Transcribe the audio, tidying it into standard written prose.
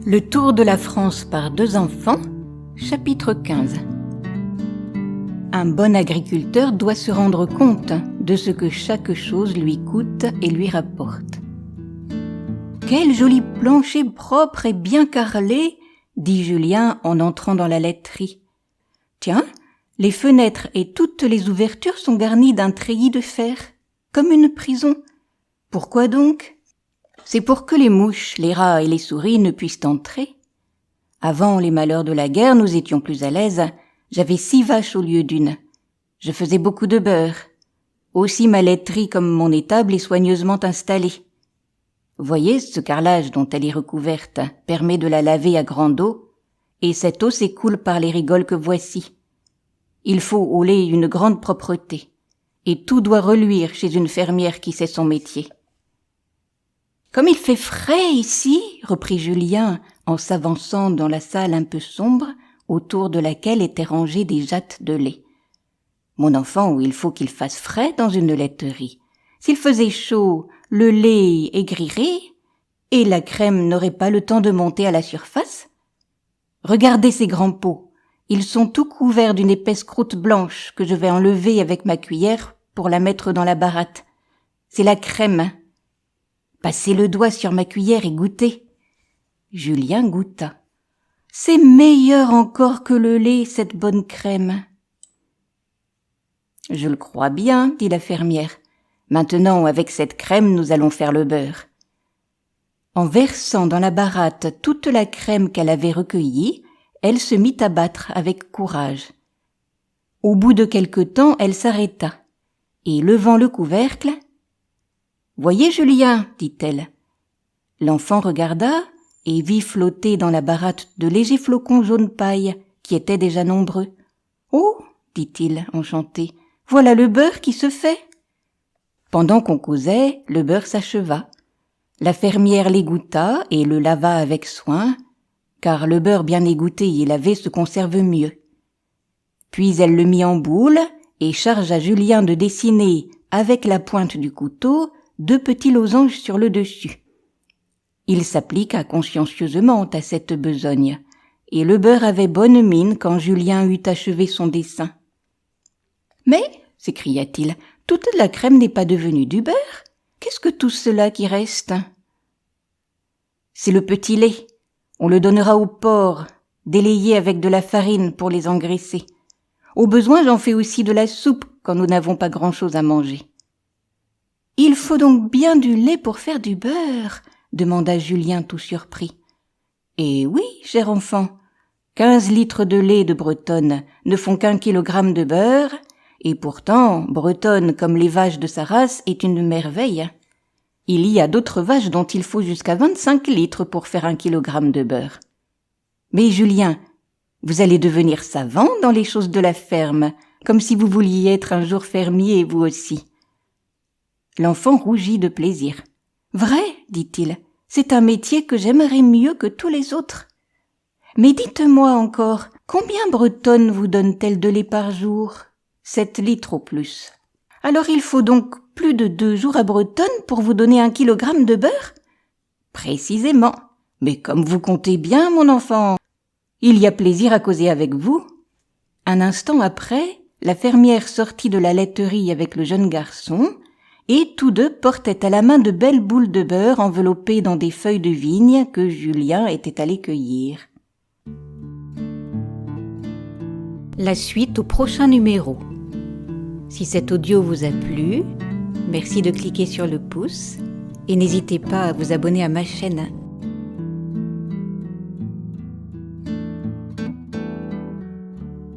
Le tour de la France par 2 enfants, chapitre 15. Un bon agriculteur doit se rendre compte de ce que chaque chose lui coûte et lui rapporte. « Quel joli plancher propre et bien carrelé !» dit Julien en entrant dans la laiterie. « Tiens, les fenêtres et toutes les ouvertures sont garnies d'un treillis de fer, comme une prison. Pourquoi donc ? C'est pour que les mouches, les rats et les souris ne puissent entrer. Avant les malheurs de la guerre, nous étions plus à l'aise. J'avais 6 vaches au lieu d'une. Je faisais beaucoup de beurre. Aussi ma laiterie comme mon étable est soigneusement installée. Voyez, ce carrelage dont elle est recouverte permet de la laver à grande eau, et cette eau s'écoule par les rigoles que voici. Il faut au lait une grande propreté, et tout doit reluire chez une fermière qui sait son métier. Comme il fait frais ici, reprit Julien en s'avançant dans la salle un peu sombre, autour de laquelle étaient rangées des jattes de lait. Mon enfant, il faut qu'il fasse frais dans une laiterie. S'il faisait chaud, le lait aigrirait, et la crème n'aurait pas le temps de monter à la surface. Regardez ces grands pots, ils sont tout couverts d'une épaisse croûte blanche que je vais enlever avec ma cuillère pour la mettre dans la baratte. C'est la crème. Passez le doigt sur ma cuillère et goûtez. Julien goûta. C'est meilleur encore que le lait, cette bonne crème. Je le crois bien, dit la fermière. Maintenant, avec cette crème, nous allons faire le beurre. En versant dans la baratte toute la crème qu'elle avait recueillie, elle se mit à battre avec courage. Au bout de quelque temps, elle s'arrêta, et levant le couvercle, « Voyez, Julien, dit-elle. » L'enfant regarda et vit flotter dans la baratte de légers flocons jaune paille qui étaient déjà nombreux. « Oh, dit-il, enchanté, voilà le beurre qui se fait. » Pendant qu'on causait, le beurre s'acheva. La fermière l'égoutta et le lava avec soin, car le beurre bien égoutté et lavé se conserve mieux. Puis elle le mit en boule et chargea Julien de dessiner avec la pointe du couteau 2 petits losanges sur le dessus. Il s'appliqua consciencieusement à cette besogne, et le beurre avait bonne mine quand Julien eut achevé son dessin. « Mais, s'écria-t-il, toute la crème n'est pas devenue du beurre. Qu'est-ce que tout cela qui reste ? » C'est le petit lait. On le donnera aux porcs, délayé avec de la farine pour les engraisser. Au besoin, j'en fais aussi de la soupe quand nous n'avons pas grand-chose à manger. « Il faut donc bien du lait pour faire du beurre ?» demanda Julien tout surpris. « Eh oui, cher enfant, 15 litres de lait de Bretonne ne font qu'1 kilogramme de beurre, et pourtant, Bretonne, comme les vaches de sa race, est une merveille. Il y a d'autres vaches dont il faut jusqu'à 25 litres pour faire 1 kilogramme de beurre. Mais Julien, vous allez devenir savant dans les choses de la ferme, comme si vous vouliez être un jour fermier vous aussi. » L'enfant rougit de plaisir. « Vrai, dit-il, c'est un métier que j'aimerais mieux que tous les autres. Mais dites-moi encore, combien Bretonne vous donne-t-elle de lait par jour ? 7 litres au plus. Alors il faut donc plus de 2 jours à Bretonne pour vous donner 1 kilogramme de beurre ? Précisément. Mais comme vous comptez bien, mon enfant, il y a plaisir à causer avec vous. » Un instant après, la fermière sortit de la laiterie avec le jeune garçon, et tous 2 portaient à la main de belles boules de beurre enveloppées dans des feuilles de vigne que Julien était allé cueillir. La suite au prochain numéro. Si cet audio vous a plu, merci de cliquer sur le pouce et n'hésitez pas à vous abonner à ma chaîne.